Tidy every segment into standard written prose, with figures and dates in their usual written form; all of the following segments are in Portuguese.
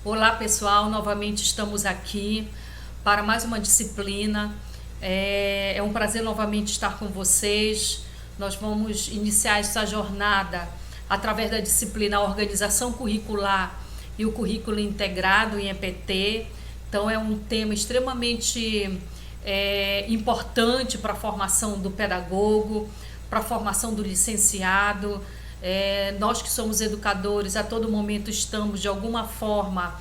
Olá pessoal, novamente estamos aqui para mais uma disciplina. É um prazer novamente estar com vocês. Nós vamos iniciar essa jornada através da disciplina Organização Curricular e o Currículo Integrado em EPT. Então é um tema extremamente importante para a formação do pedagogo, para a formação do licenciado. Nós que somos educadores, a todo momento estamos de alguma forma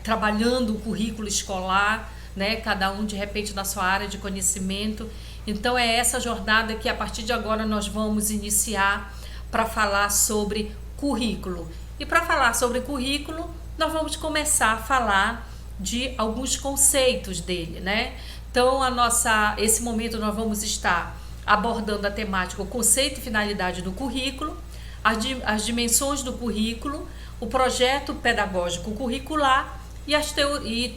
trabalhando o currículo escolar, né? Cada um de repente na sua área de conhecimento. Então é essa jornada que a partir de agora nós vamos iniciar para falar sobre currículo. E para falar sobre currículo, nós vamos começar a falar de alguns conceitos dele, né? Então esse momento nós vamos estar abordando a temática, o conceito e finalidade do currículo, as dimensões do currículo, o projeto pedagógico curricular e as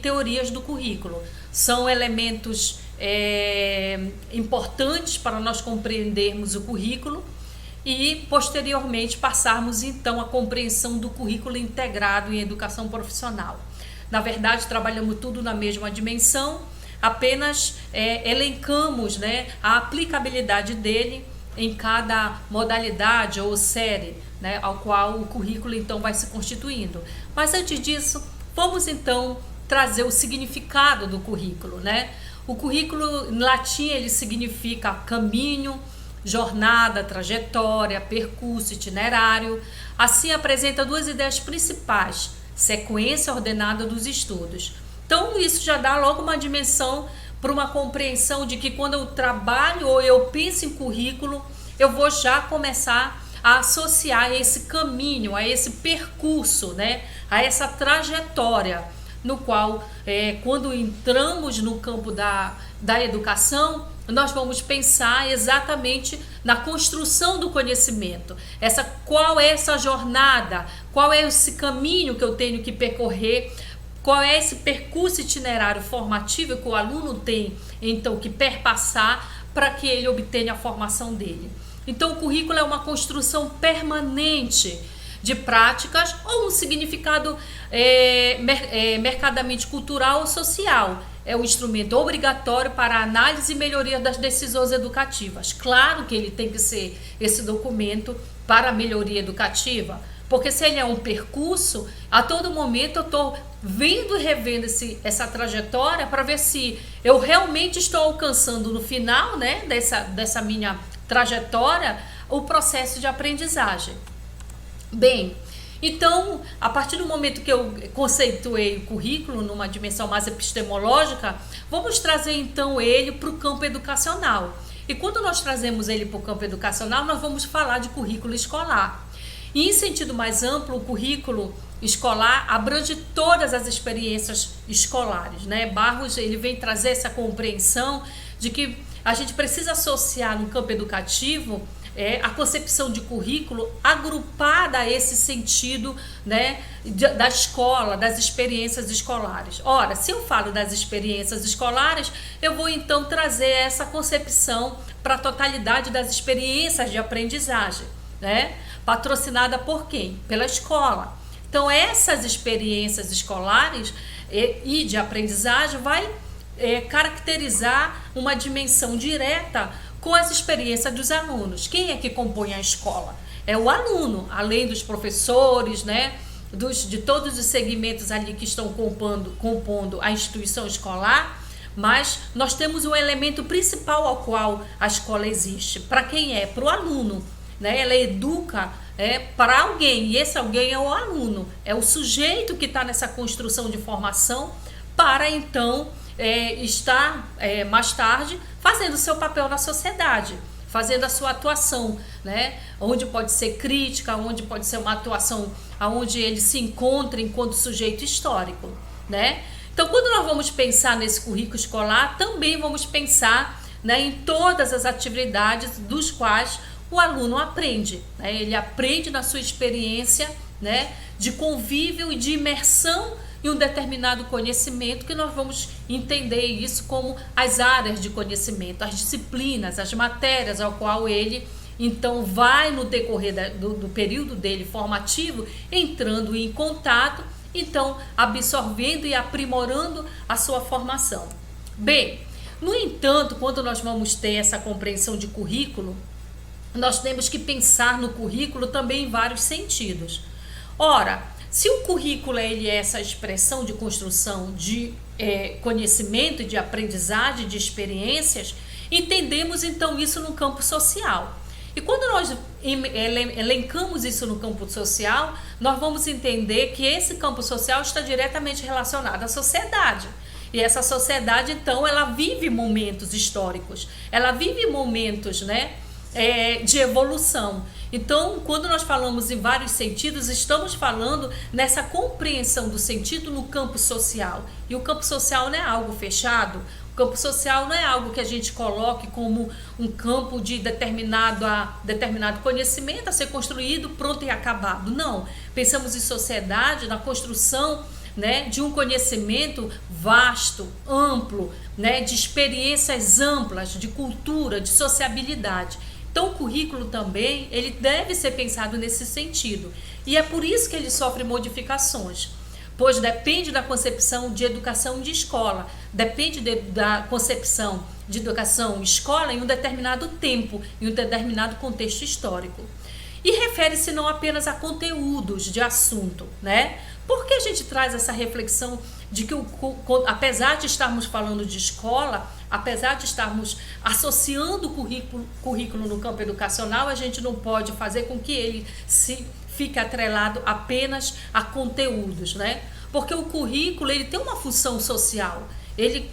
teorias do currículo. São elementos importantes para nós compreendermos o currículo e posteriormente passarmos então à compreensão do currículo integrado em educação profissional. Na verdade, trabalhamos tudo na mesma dimensão, apenas elencamos, né, a aplicabilidade dele em cada modalidade ou série, né, ao qual o currículo então vai se constituindo. Mas antes disso, vamos então trazer o significado do currículo, né? O currículo em latim ele significa caminho, jornada, trajetória, percurso, itinerário. Assim apresenta duas ideias principais: sequência ordenada dos estudos. Então isso já dá logo uma dimensão para uma compreensão de que quando eu trabalho ou eu penso em currículo, eu vou já começar a associar esse caminho, a esse percurso, né? A essa trajetória, no qual quando entramos no campo da educação, nós vamos pensar exatamente na construção do conhecimento. Qual é essa jornada? Qual é esse caminho que eu tenho que percorrer? Qual é esse percurso itinerário formativo que o aluno tem, então, que perpassar para que ele obtenha a formação dele? Então, o currículo é uma construção permanente de práticas ou um significado mercadamente cultural ou social. É um instrumento obrigatório para a análise e melhoria das decisões educativas. Claro que ele tem que ser esse documento para a melhoria educativa, porque se ele é um percurso, a todo momento eu estou vendo e revendo essa trajetória para ver se eu realmente estou alcançando no final, né, dessa minha trajetória o processo de aprendizagem. Bem, então, a partir do momento que eu conceituei o currículo numa dimensão mais epistemológica, vamos trazer então ele para o campo educacional. E quando nós trazemos ele para o campo educacional, nós vamos falar de currículo escolar. E em sentido mais amplo, o currículo escolar abrange todas as experiências escolares, né? Barros ele vem trazer essa compreensão de que a gente precisa associar no campo educativo a concepção de currículo agrupada a esse sentido, né, da escola, das experiências escolares. Ora, se eu falo das experiências escolares, eu vou então trazer essa concepção para a totalidade das experiências de aprendizagem, né, patrocinada por quem? Pela escola. Então, essas experiências escolares e de aprendizagem vai caracterizar uma dimensão direta com as experiências dos alunos. Quem é que compõe a escola? É o aluno, além dos professores, né, de todos os segmentos ali que estão compondo a instituição escolar, mas nós temos um elemento principal ao qual a escola existe. Para quem é? Para o aluno, né? Ela educa para alguém, e esse alguém é o aluno, é o sujeito que está nessa construção de formação para então estar mais tarde fazendo o seu papel na sociedade, fazendo a sua atuação, né? Onde pode ser crítica, onde pode ser uma atuação onde ele se encontra enquanto sujeito histórico, né? Então, quando nós vamos pensar nesse currículo escolar, também vamos pensar, né, em todas as atividades dos quais o aluno aprende, né? Ele aprende na sua experiência, né, de convívio e de imersão em um determinado conhecimento, que nós vamos entender isso como as áreas de conhecimento, as disciplinas, as matérias ao qual ele então vai no decorrer do período dele formativo entrando em contato então absorvendo e aprimorando a sua formação. Bem, no entanto, quando nós vamos ter essa compreensão de currículo, nós temos que pensar no currículo também em vários sentidos. Ora, se o currículo ele é essa expressão de construção de conhecimento, de aprendizagem, de experiências, entendemos então isso no campo social. E quando nós elencamos isso no campo social, nós vamos entender que esse campo social está diretamente relacionado à sociedade. E essa sociedade, então, ela vive momentos históricos, ela vive momentos, de evolução. Então, quando nós falamos em vários sentidos, estamos falando nessa compreensão do sentido no campo social. E o campo social não é algo fechado, o campo social não é algo que a gente coloque como um campo de determinado conhecimento a ser construído, pronto e acabado. Não, pensamos em sociedade, na construção de um conhecimento vasto, amplo, de experiências amplas, de cultura, de sociabilidade. Então o currículo também, ele deve ser pensado nesse sentido. E é por isso que ele sofre modificações, pois depende da concepção de educação de escola, depende da concepção de educação escola em um determinado tempo, em um determinado contexto histórico. E refere-se não apenas a conteúdos de assunto, Por que a gente traz essa reflexão de que, apesar de estarmos falando de escola, apesar de estarmos associando o currículo no campo educacional, a gente não pode fazer com que ele fique atrelado apenas a conteúdos, Porque o currículo ele tem uma função social, ele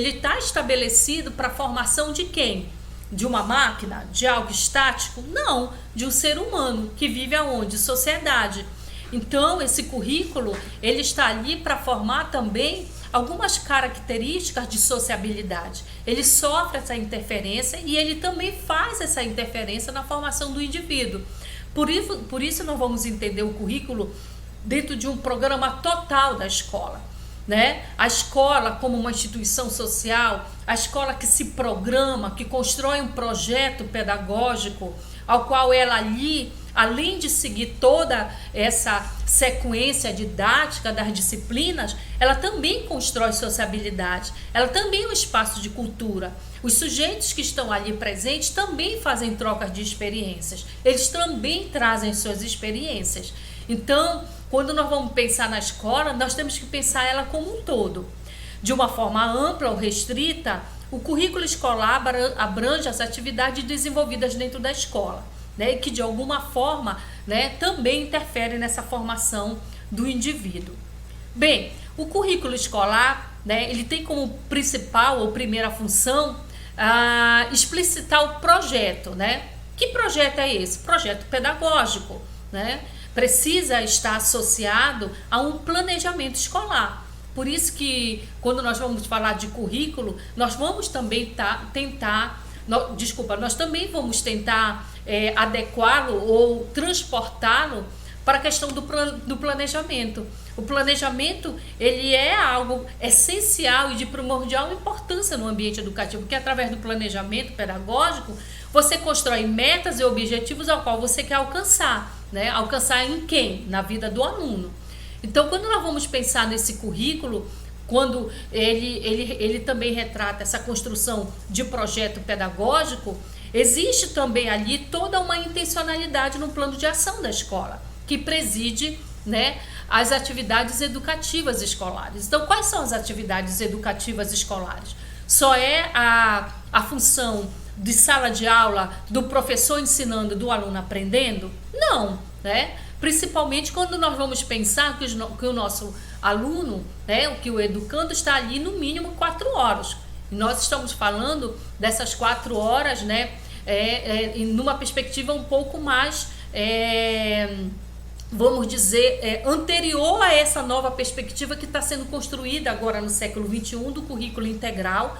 está estabelecido para a formação de quem? De uma máquina? De algo estático? Não, de um ser humano que vive aonde? Sociedade. Então, esse currículo, ele está ali para formar também algumas características de sociabilidade. Ele sofre essa interferência e ele também faz essa interferência na formação do indivíduo. Por isso nós vamos entender o currículo dentro de um programa total da escola. A escola como uma instituição social, a escola que se programa, que constrói um projeto pedagógico, ao qual ela ali, além de seguir toda essa sequência didática das disciplinas, ela também constrói sociabilidade, ela também é um espaço de cultura. Os sujeitos que estão ali presentes também fazem trocas de experiências, eles também trazem suas experiências. Então, quando nós vamos pensar na escola, nós temos que pensar ela como um todo. De uma forma ampla ou restrita, o currículo escolar abrange as atividades desenvolvidas dentro da escola, e que de alguma forma também interfere nessa formação do indivíduo. Bem, o currículo escolar, ele tem como principal ou primeira função explicitar o projeto. Que projeto é esse? Projeto pedagógico, precisa estar associado a um planejamento escolar. Por isso que quando nós vamos falar de currículo, nós vamos também nós também vamos tentar adequá-lo ou transportá-lo para a questão do planejamento. O planejamento ele é algo essencial e de primordial importância no ambiente educativo, porque através do planejamento pedagógico você constrói metas e objetivos ao qual você quer alcançar. Alcançar em quem? Na vida do aluno. Então, quando nós vamos pensar nesse currículo, quando ele também retrata essa construção de projeto pedagógico, existe também ali toda uma intencionalidade no plano de ação da escola, que preside as atividades educativas escolares. Então, quais são as atividades educativas escolares? Só é a função de sala de aula, do professor ensinando, do aluno aprendendo? Não, Principalmente quando nós vamos pensar que o nosso aluno, que o educando está ali no mínimo 4 horas. E nós estamos falando dessas 4 horas, numa perspectiva um pouco mais, vamos dizer, anterior a essa nova perspectiva que está sendo construída agora no século XXI do currículo integral,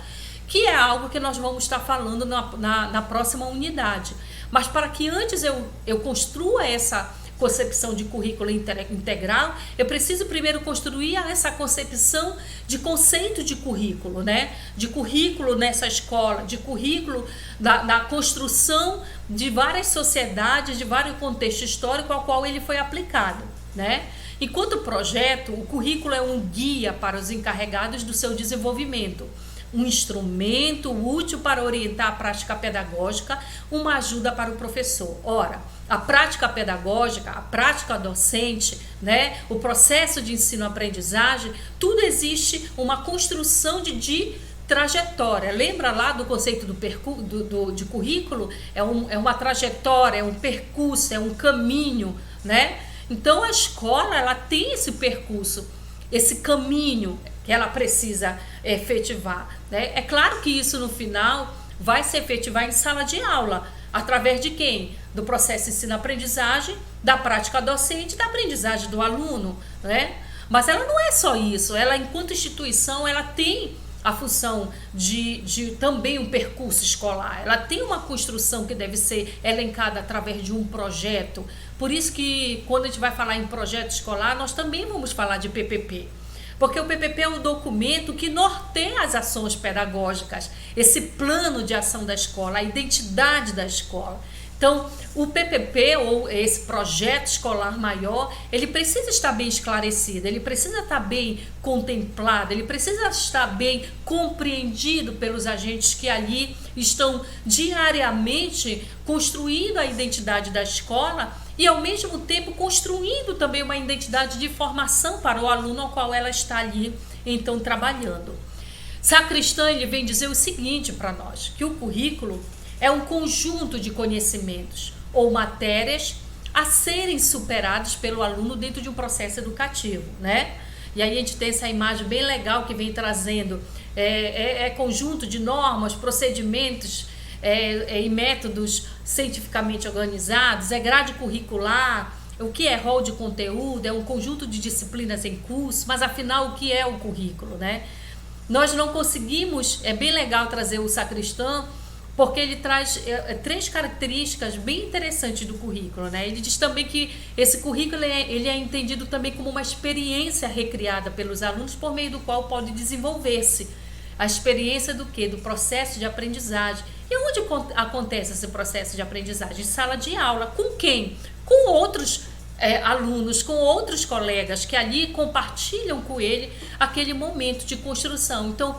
que é algo que nós vamos estar falando na próxima unidade. Mas para que antes eu construa essa concepção de currículo integral, eu preciso primeiro construir essa concepção de conceito de currículo, De currículo nessa escola, de currículo da construção de várias sociedades, de vários contextos históricos ao qual ele foi aplicado, Enquanto projeto, o currículo é um guia para os encarregados do seu desenvolvimento, um instrumento útil para orientar a prática pedagógica, uma ajuda para o professor. Ora, a prática pedagógica, a prática docente, né, o processo de ensino-aprendizagem, tudo existe uma construção de trajetória. Lembra lá do conceito de currículo? É uma trajetória, é um percurso, é um caminho, né? Então a escola, ela tem esse percurso, esse caminho que ela precisa efetivar, né? É claro que isso no final vai se efetivar em sala de aula, através de quem? Do processo de ensino-aprendizagem, da prática docente, da aprendizagem do aluno, né? Mas ela não é só isso, ela enquanto instituição, ela tem a função de também um percurso escolar, ela tem uma construção que deve ser elencada através de um projeto. Por isso que quando a gente vai falar em projeto escolar, nós também vamos falar de PPP. Porque o PPP é um documento que norteia as ações pedagógicas, esse plano de ação da escola, a identidade da escola. Então, o PPP, ou esse projeto escolar maior, ele precisa estar bem esclarecido, ele precisa estar bem contemplado, ele precisa estar bem compreendido pelos agentes que ali estão diariamente construindo a identidade da escola e, ao mesmo tempo, construindo também uma identidade de formação para o aluno ao qual ela está ali, então, trabalhando. Sacristã, ele vem dizer o seguinte para nós, que o currículo é um conjunto de conhecimentos ou matérias a serem superados pelo aluno dentro de um processo educativo, né? E aí a gente tem essa imagem bem legal que vem trazendo conjunto de normas, procedimentos e métodos cientificamente organizados, é grade curricular, o que é rol de conteúdo, é um conjunto de disciplinas em curso, mas afinal o que é o currículo, né? Nós não conseguimos, é bem legal trazer o Sacristã, porque ele traz três características bem interessantes do currículo, né? Ele diz também que esse currículo ele é entendido também como uma experiência recriada pelos alunos por meio do qual pode desenvolver-se. A experiência do quê? Do processo de aprendizagem. E onde acontece esse processo de aprendizagem? Em sala de aula. Com quem? Com outros alunos, com outros colegas que ali compartilham com ele aquele momento de construção. Então,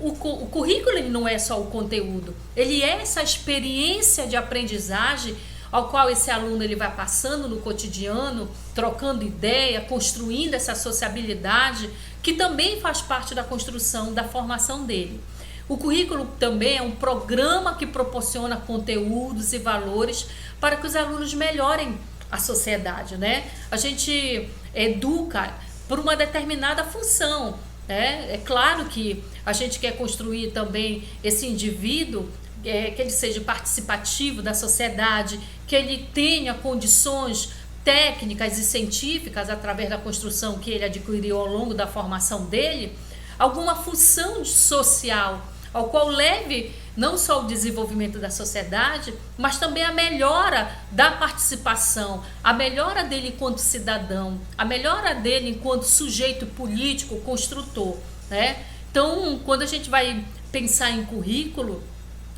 o currículo ele não é só o conteúdo, ele é essa experiência de aprendizagem ao qual esse aluno ele vai passando no cotidiano, trocando ideia, construindo essa sociabilidade, que também faz parte da construção, da formação dele. O currículo também é um programa que proporciona conteúdos e valores para que os alunos melhorem a sociedade, né? A gente educa por uma determinada função. É claro que a gente quer construir também esse indivíduo, que ele seja participativo da sociedade, que ele tenha condições técnicas e científicas, através da construção que ele adquiriu ao longo da formação dele, alguma função social, ao qual leve não só o desenvolvimento da sociedade, mas também a melhora da participação, a melhora dele enquanto cidadão, a melhora dele enquanto sujeito político, construtor, né? Então, quando a gente vai pensar em currículo,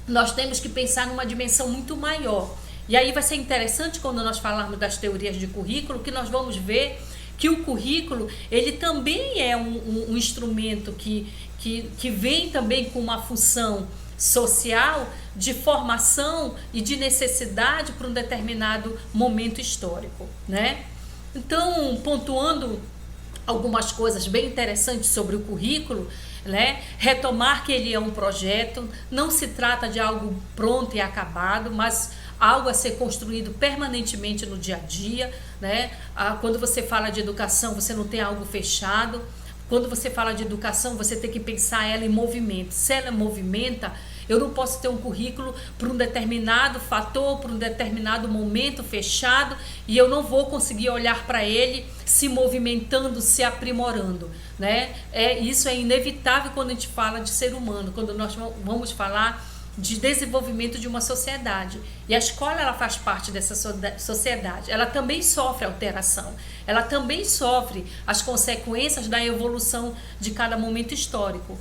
nós temos que pensar numa dimensão muito maior. E aí vai ser interessante quando nós falarmos das teorias de currículo, que nós vamos ver que o currículo, ele também é um instrumento que vem também com uma função social de formação e de necessidade para um determinado momento histórico, né? Então, pontuando algumas coisas bem interessantes sobre o currículo, né? Retomar que ele é um projeto, não se trata de algo pronto e acabado, mas algo a ser construído permanentemente no dia a dia, né? Quando você fala de educação, você não tem algo fechado. Quando você fala de educação, você tem que pensar ela em movimento. Se ela movimenta, eu não posso ter um currículo para um determinado fator, para um determinado momento fechado, e eu não vou conseguir olhar para ele se movimentando, se aprimorando, né? Isso é inevitável quando a gente fala de ser humano, quando nós vamos falar de desenvolvimento de uma sociedade. E a escola, ela faz parte dessa sociedade. Ela também sofre alteração. Ela também sofre as consequências da evolução de cada momento histórico.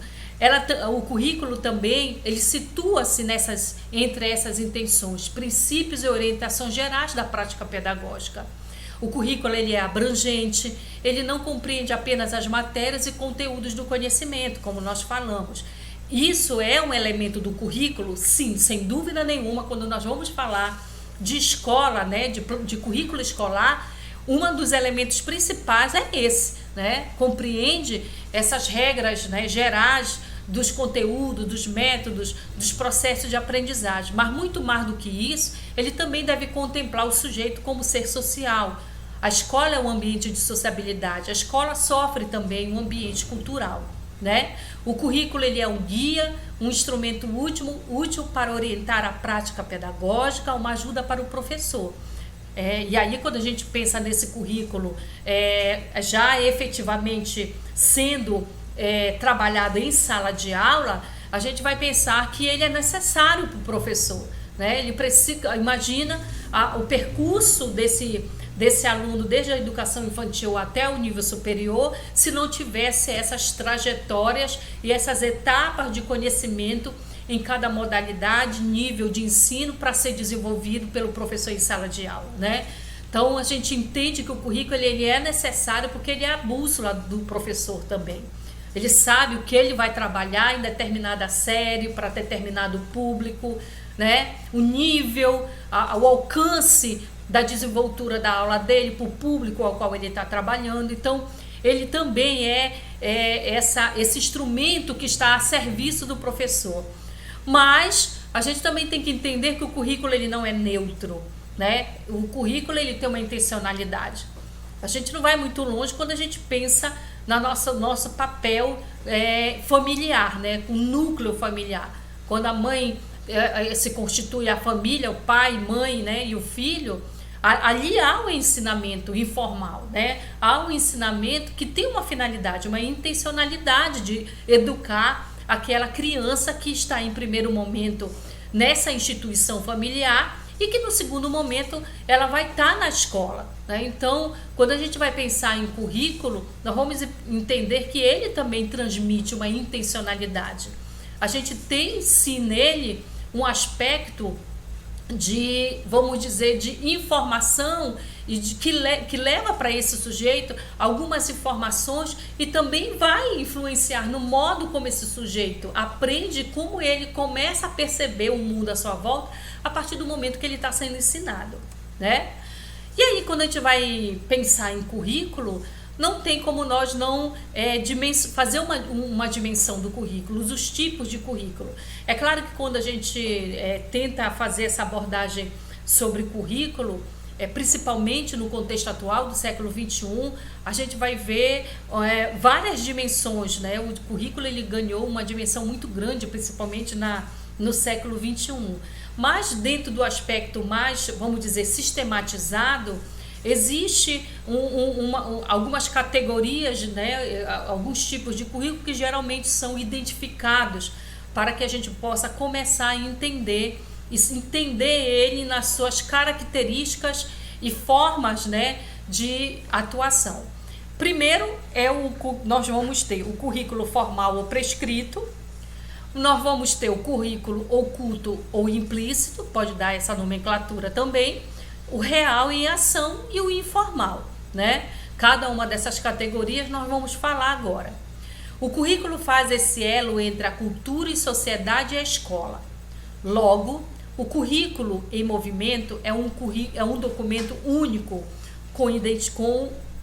O currículo também, ele situa-se entre essas intenções, princípios e orientações gerais da prática pedagógica. O currículo ele é abrangente, ele não compreende apenas as matérias e conteúdos do conhecimento, como nós falamos. Isso é um elemento do currículo? Sim, sem dúvida nenhuma. Quando nós vamos falar de escola, né, de currículo escolar, um dos elementos principais é esse, né? Compreende essas regras, né, gerais dos conteúdos, dos métodos, dos processos de aprendizagem. Mas muito mais do que isso, ele também deve contemplar o sujeito como ser social. A escola é um ambiente de sociabilidade, a escola sofre também um ambiente cultural, né? O currículo ele é um guia, um instrumento útil para orientar a prática pedagógica, uma ajuda para o professor. E aí quando a gente pensa nesse currículo já efetivamente sendo trabalhado em sala de aula, a gente vai pensar que ele é necessário para o professor, né? Ele precisa, imagina o percurso desse aluno desde a educação infantil até o nível superior, se não tivesse essas trajetórias e essas etapas de conhecimento em cada modalidade, nível de ensino para ser desenvolvido pelo professor em sala de aula, né? Então a gente entende que o currículo ele é necessário porque ele é a bússola do professor também. Ele sabe o que ele vai trabalhar em determinada série, para determinado público, né? O nível, o alcance da desenvoltura da aula dele para o público ao qual ele está trabalhando. Então, ele também esse instrumento que está a serviço do professor. Mas a gente também tem que entender que o currículo ele não é neutro, né? O currículo ele tem uma intencionalidade. A gente não vai muito longe quando a gente pensa no nosso papel familiar, né? O núcleo familiar. Quando a mãe se constitui a família, o pai, mãe, né? E o filho, ali há um ensinamento informal, né? Há um ensinamento que tem uma finalidade, uma intencionalidade de educar aquela criança que está em primeiro momento nessa instituição familiar e que no segundo momento ela vai estar na escola, né? Então, quando a gente vai pensar em currículo, nós vamos entender que ele também transmite uma intencionalidade. A gente tem sim nele um aspecto de, vamos dizer, de informação e que leva para esse sujeito algumas informações e também vai influenciar no modo como esse sujeito aprende, como ele começa a perceber o mundo à sua volta a partir do momento que ele está sendo ensinado, né? E aí, quando a gente vai pensar em currículo, não tem como nós não fazer uma dimensão do currículo, os tipos de currículo. É claro que quando a gente tenta fazer essa abordagem sobre currículo, principalmente no contexto atual do século XXI, a gente vai ver várias dimensões, né? O currículo ele ganhou uma dimensão muito grande, principalmente no século XXI. Mas dentro do aspecto mais, vamos dizer, sistematizado, existe algumas categorias, né, alguns tipos de currículo que geralmente são identificados para que a gente possa começar a entender ele nas suas características e formas, né, de atuação. Primeiro nós vamos ter o currículo formal ou prescrito, nós vamos ter o currículo oculto ou implícito, pode dar essa nomenclatura também, o real em ação e o informal, né? Cada uma dessas categorias nós vamos falar agora. O currículo faz esse elo entre a cultura e sociedade e a escola. Logo, o currículo em movimento é um documento único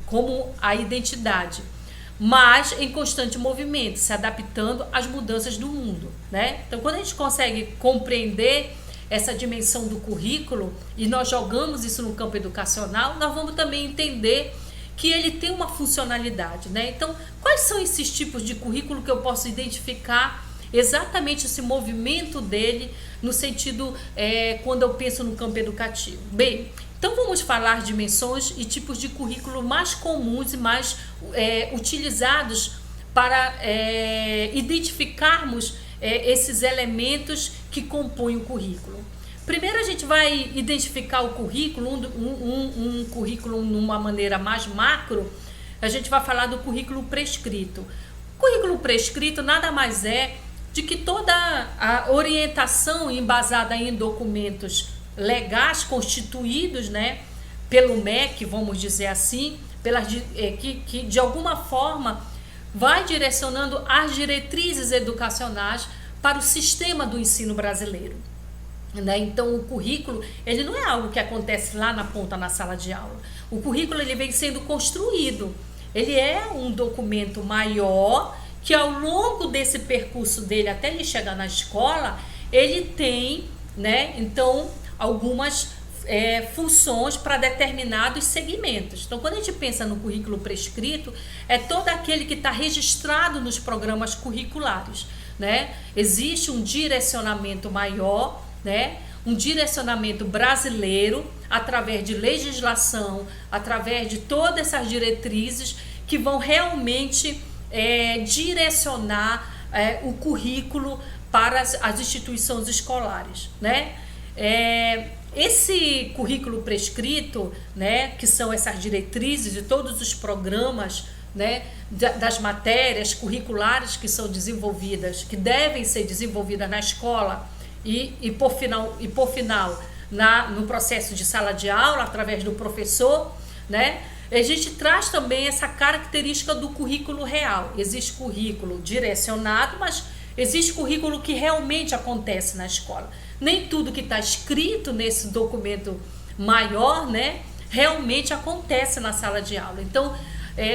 como a identidade, mas em constante movimento, se adaptando às mudanças do mundo, né? Então, quando a gente consegue compreender essa dimensão do currículo e nós jogamos isso no campo educacional, nós vamos também entender que ele tem uma funcionalidade, né? Então, quais são esses tipos de currículo que eu posso identificar exatamente esse movimento dele no sentido quando eu penso no campo educativo? Bem, então vamos falar dimensões e tipos de currículo mais comuns e mais utilizados para identificarmos esses elementos que compõem o currículo. Primeiro a gente vai identificar o currículo, um currículo numa maneira mais macro, a gente vai falar do currículo prescrito. O currículo prescrito nada mais é de que toda a orientação embasada em documentos legais constituídos, né, pelo MEC, vamos dizer assim, que de alguma forma vai direcionando as diretrizes educacionais para o sistema do ensino brasileiro, né? Então o currículo, ele não é algo que acontece lá na ponta, na sala de aula. O currículo, ele vem sendo construído, ele é um documento maior que ao longo desse percurso dele até ele chegar na escola, ele tem, né, então algumas funções para determinados segmentos. Então, quando a gente pensa no currículo prescrito, é todo aquele que está registrado nos programas curriculares, né? Existe um direcionamento maior, né? Um direcionamento brasileiro, através de legislação, através de todas essas diretrizes que vão realmente direcionar o currículo para as instituições escolares, né? Esse currículo prescrito, né, que são essas diretrizes de todos os programas, né, das matérias curriculares que são desenvolvidas, que devem ser desenvolvidas na escola e por final no processo de sala de aula, através do professor, né, a gente traz também essa característica do currículo real. Existe currículo direcionado, mas existe currículo que realmente acontece na escola. Nem tudo que está escrito nesse documento maior, né, realmente acontece na sala de aula. Então,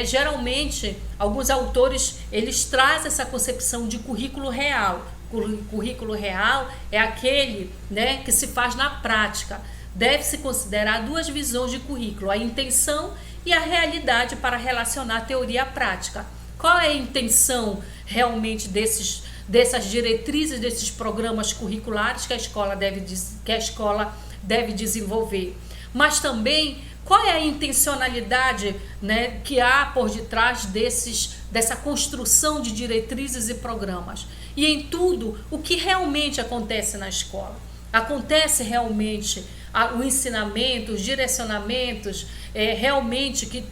geralmente, alguns autores, eles trazem essa concepção de currículo real. Currículo real é aquele, né, que se faz na prática. Deve-se considerar duas visões de currículo, a intenção e a realidade, para relacionar a teoria à prática. Qual é a intenção realmente dessas diretrizes, desses programas curriculares que a escola deve desenvolver? Mas também, qual é a intencionalidade, né, que há por detrás dessa construção de diretrizes e programas? E em tudo, o que realmente acontece na escola? Acontece realmente o ensinamento, os direcionamentos realmente que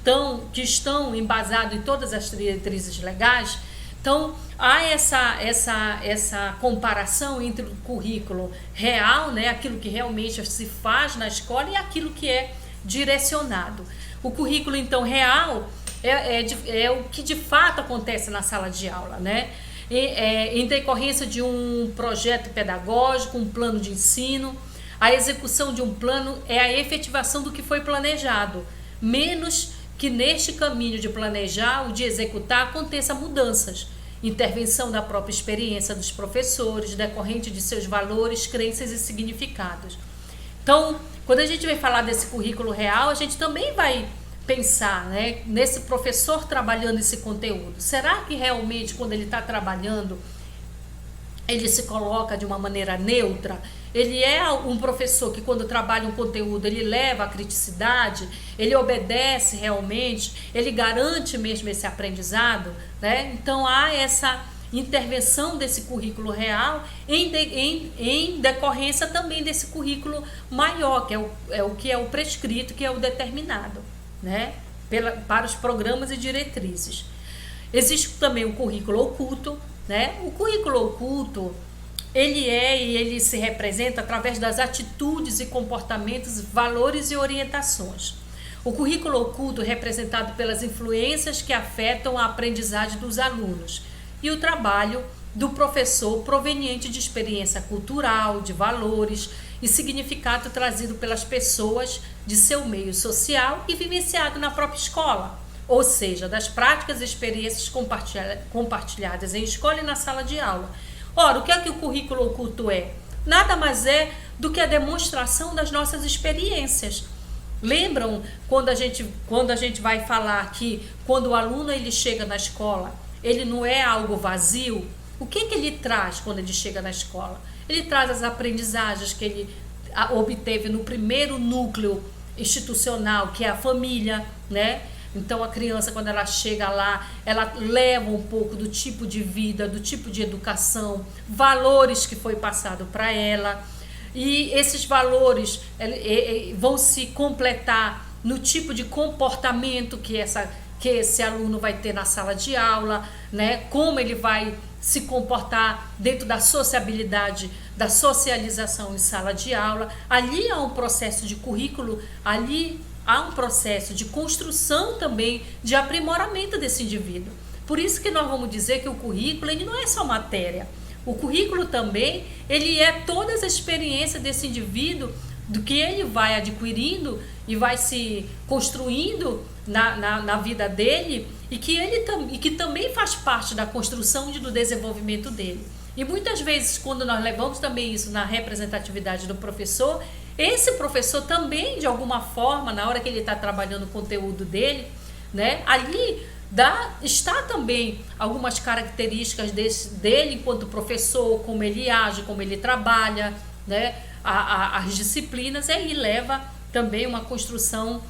estão embasados em todas as diretrizes legais? Então, há essa comparação entre o currículo real, né, aquilo que realmente se faz na escola, e aquilo que é direcionado. O currículo, então, real é o que de fato acontece na sala de aula, né? Em decorrência de um projeto pedagógico, um plano de ensino. A execução de um plano é a efetivação do que foi planejado, menos que neste caminho de planejar ou de executar aconteça mudanças, intervenção da própria experiência dos professores, decorrente de seus valores, crenças e significados. Então, quando a gente vai falar desse currículo real, a gente também vai pensar, né, nesse professor trabalhando esse conteúdo. Será que realmente, quando ele está trabalhando, ele se coloca de uma maneira neutra? Ele é um professor que, quando trabalha um conteúdo, ele leva a criticidade, ele obedece realmente, ele garante mesmo esse aprendizado, né? Então, há essa intervenção desse currículo real em decorrência também desse currículo maior, que é o prescrito, que é o determinado, né, para os programas e diretrizes. Existe também o currículo oculto, né? O currículo oculto, ele se representa através das atitudes e comportamentos, valores e orientações. O currículo oculto é representado pelas influências que afetam a aprendizagem dos alunos e o trabalho do professor, proveniente de experiência cultural, de valores e significado trazido pelas pessoas de seu meio social e vivenciado na própria escola, ou seja, das práticas e experiências compartilhadas em escola e na sala de aula. Ora, o que é que o currículo oculto é? Nada mais é do que a demonstração das nossas experiências. Lembram quando a gente vai falar que quando o aluno ele chega na escola, ele não é algo vazio? O que ele traz quando ele chega na escola? Ele traz as aprendizagens que ele obteve no primeiro núcleo institucional, que é a família, né? Então, a criança, quando ela chega lá, ela leva um pouco do tipo de vida, do tipo de educação, valores que foi passado para ela. E esses valores vão se completar no tipo de comportamento que esse aluno vai ter na sala de aula, né? Como ele vai se comportar dentro da sociabilidade, da socialização em sala de aula. Ali há um processo de currículo, ali há um processo de construção também, de aprimoramento desse indivíduo. Por isso que nós vamos dizer que o currículo ele não é só matéria. O currículo também, ele é toda essa experiência desse indivíduo, do que ele vai adquirindo e vai se construindo na vida dele, e que também faz parte da construção e do desenvolvimento dele. E muitas vezes, quando nós levamos também isso na representatividade do professor, esse professor também, de alguma forma, na hora que ele está trabalhando o conteúdo dele, né, ali está também algumas características dele enquanto professor, como ele age, como ele trabalha, né, as disciplinas, e aí leva também uma construção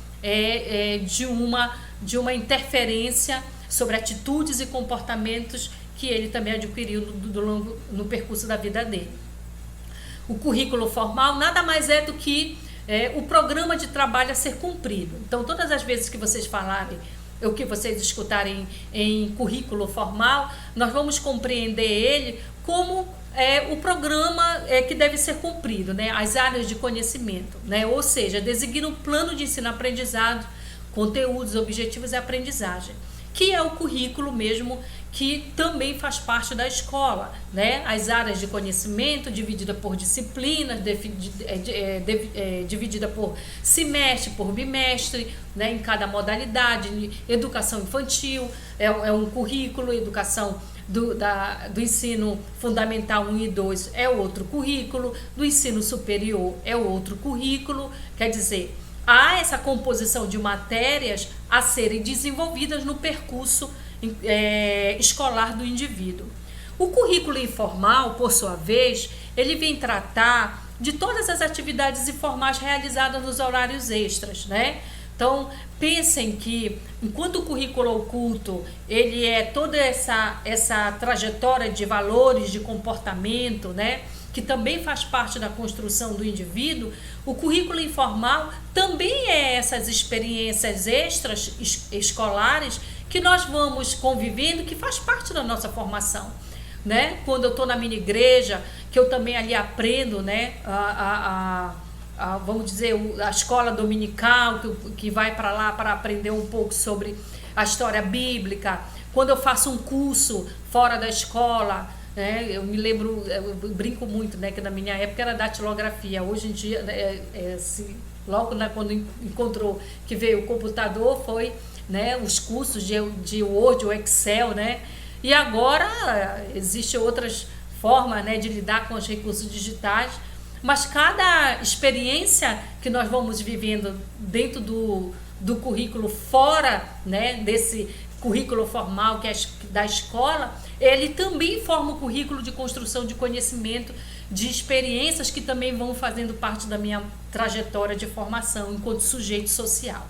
de uma interferência sobre atitudes e comportamentos que ele também adquiriu no percurso da vida dele. O currículo formal nada mais é do que o programa de trabalho a ser cumprido. Então, todas as vezes que vocês falarem, ou que vocês escutarem em currículo formal, nós vamos compreender ele como o programa que deve ser cumprido, né? As áreas de conhecimento, né? Ou seja, designa um plano de ensino-aprendizado, conteúdos, objetivos e aprendizagem, que é o currículo mesmo, que também faz parte da escola, né? As áreas de conhecimento dividida por disciplinas, dividida por semestre, por bimestre, né? Em cada modalidade. Educação infantil é um currículo, educação do ensino fundamental 1 e 2 é outro currículo, do ensino superior é outro currículo. Quer dizer, há essa composição de matérias a serem desenvolvidas no percurso escolar do indivíduo. O currículo informal, por sua vez, ele vem tratar de todas as atividades informais realizadas nos horários extras, né? Então, pensem que, enquanto o currículo oculto, ele é toda essa trajetória de valores, de comportamento, né, que também faz parte da construção do indivíduo, o currículo informal também é essas experiências extras escolares que nós vamos convivendo, que faz parte da nossa formação, né? Quando eu estou na minha igreja, que eu também ali aprendo, né, vamos dizer, a escola dominical, que vai para lá para aprender um pouco sobre a história bíblica. Quando eu faço um curso fora da escola, né, eu me lembro, eu brinco muito, né, que na minha época era datilografia. Hoje em dia, logo quando encontrou que veio o computador, foi, né, os cursos de Word ou Excel, né? E agora existem outras formas, né, de lidar com os recursos digitais, mas cada experiência que nós vamos vivendo dentro do currículo fora, né, desse currículo formal que é da escola, ele também forma o currículo de construção de conhecimento, de experiências que também vão fazendo parte da minha trajetória de formação enquanto sujeito social.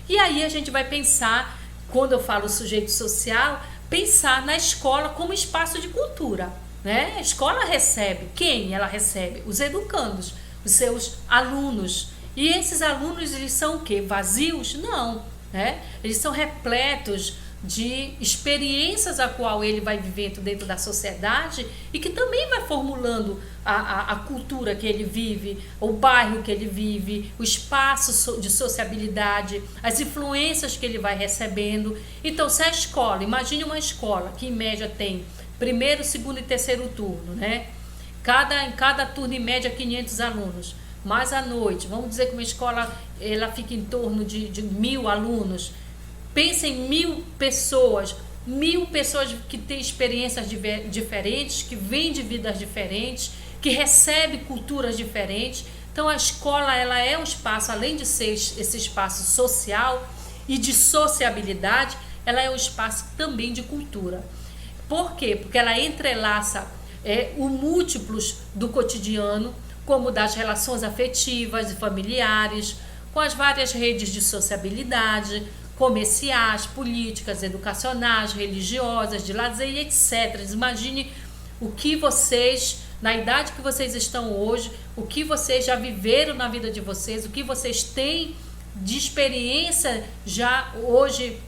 E aí a gente vai pensar, quando eu falo sujeito social, pensar na escola como espaço de cultura, né? A escola recebe quem? Ela recebe os educandos, os seus alunos. E esses alunos, eles são o quê? Vazios? Não, né? Eles são repletos de experiências a qual ele vai vivendo dentro da sociedade e que também vai formulando a cultura que ele vive, o bairro que ele vive, o espaço de sociabilidade, as influências que ele vai recebendo. Então, se a escola, imagine uma escola que em média tem primeiro, segundo e terceiro turno, né? Em cada turno, em média, 500 alunos. Mas à noite, vamos dizer que uma escola ela fica em torno de 1.000 alunos. Pensa em 1.000 pessoas que têm experiências diferentes, que vêm de vidas diferentes, que recebem culturas diferentes. Então a escola ela é um espaço, além de ser esse espaço social e de sociabilidade, ela é um espaço também de cultura. Por quê? Porque ela entrelaça os múltiplos do cotidiano, como das relações afetivas e familiares, com as várias redes de sociabilidade, comerciais, políticas, educacionais, religiosas, de lazer e etc. Imagine o que vocês, na idade que vocês estão hoje, o que vocês já viveram na vida de vocês, o que vocês têm de experiência já hoje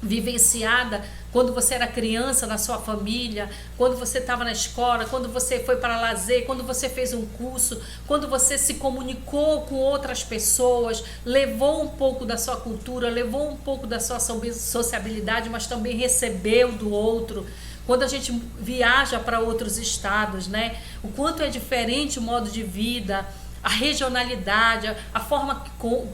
vivenciada quando você era criança na sua família, quando você estava na escola, quando você foi para lazer, quando você fez um curso, quando você se comunicou com outras pessoas, levou um pouco da sua cultura, levou um pouco da sua sociabilidade, mas também recebeu do outro. Quando a gente viaja para outros estados, né? O quanto é diferente o modo de vida, a regionalidade, a forma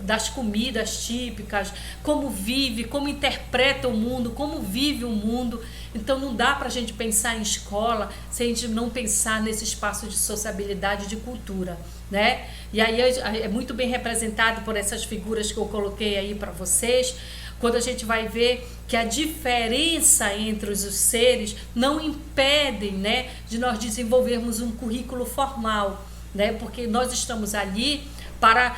das comidas típicas, como vive, como interpreta o mundo, como vive o mundo. Então não dá para a gente pensar em escola se a gente não pensar nesse espaço de sociabilidade e de cultura, né? E aí é muito bem representado por essas figuras que eu coloquei aí para vocês, quando a gente vai ver que a diferença entre os seres não impedem, né, de nós desenvolvermos um currículo formal, né, porque nós estamos ali para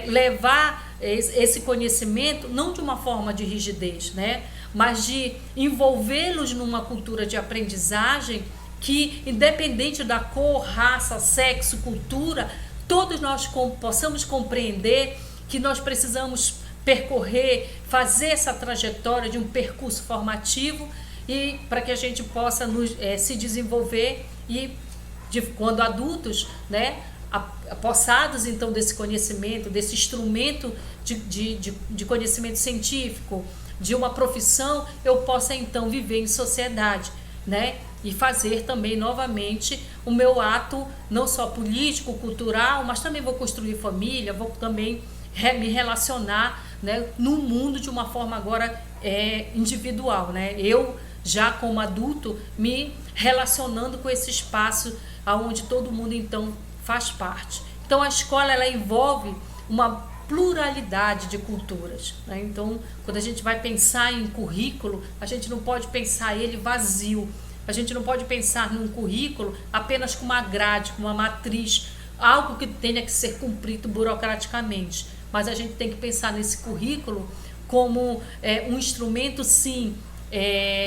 levar esse conhecimento não de uma forma de rigidez, né, mas de envolvê-los numa cultura de aprendizagem que, independente da cor, raça, sexo, cultura, todos nós possamos compreender que nós precisamos percorrer, fazer essa trajetória de um percurso formativo e para que a gente possa se desenvolver e, quando adultos, né, apossados então desse conhecimento, desse instrumento de conhecimento científico, de uma profissão, eu possa então viver em sociedade, né, e fazer também novamente o meu ato não só político, cultural, mas também vou construir família, vou também me relacionar, né, no mundo de uma forma agora individual, né? Eu já como adulto me relacionando com esse espaço aonde todo mundo então faz parte. Então a escola ela envolve uma pluralidade de culturas, né? Então quando a gente vai pensar em currículo, a gente não pode pensar ele vazio. A gente não pode pensar num currículo apenas com uma grade, com uma matriz, algo que tenha que ser cumprido burocraticamente. Mas a gente tem que pensar nesse currículo como um instrumento, sim,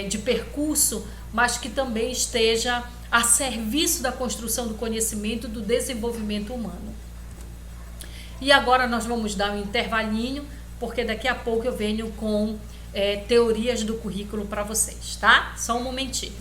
de percurso, mas que também esteja a serviço da construção do conhecimento, do desenvolvimento humano. E agora nós vamos dar um intervalinho, porque daqui a pouco eu venho com teorias do currículo para vocês, tá? Só um momentinho.